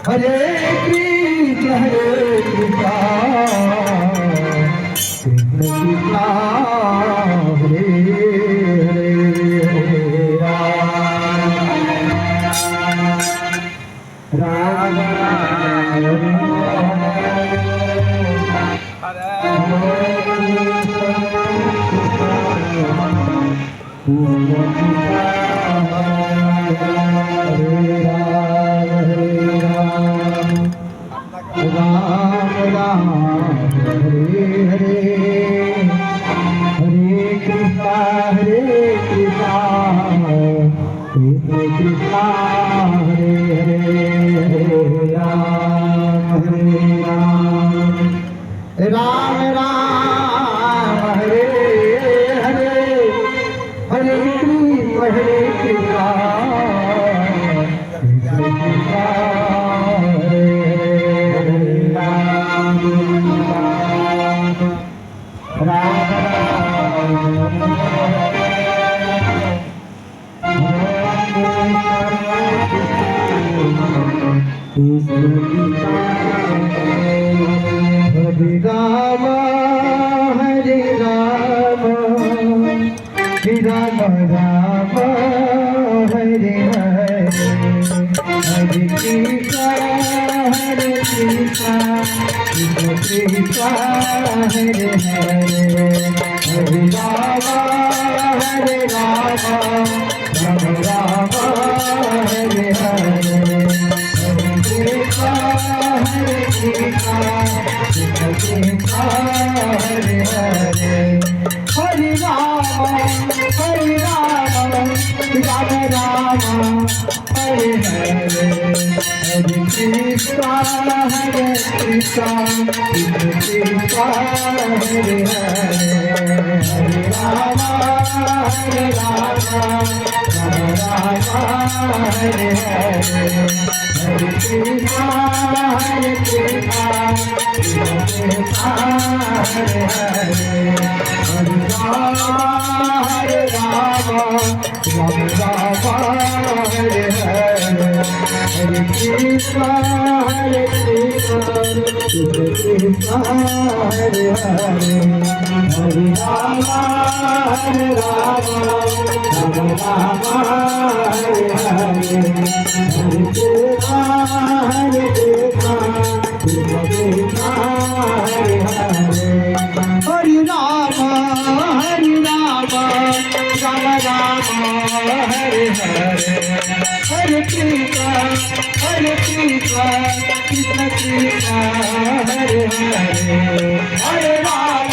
Hare Krishna Krishna Krishna Hare Hare Ram Ram Hare Hare Hare Krishna Krishna Krishna Hare Hare Ram Ram Hare Hare Hare Krishna Krishna Hare Ram Hare Ram Ram Ram Hare Hare Hare Krishna Krishna Krishna Hare Hare Hare Ram Ram Ram Hare Hare Hare Krishna Krishna Hare Hare Hare Ram Ram Ram Hare Hare Hare Krishna Krishna Krishna Hare Hare Hare Ram Ram Hare Hare Hare Krishna Krishna Hare Hare Hare Ram Ram Hare Hare Hare Krishna Krishna Hare Hare Hare Ram Hare Hare Hare Krishna Hare Hare Hare Ram Ram Hare Hare Hare Krishna Krishna Krishna Hare Hare Hare Ram Ram Hare Hare Hare Krishna Krishna Krishna Hare Hare Hare Ram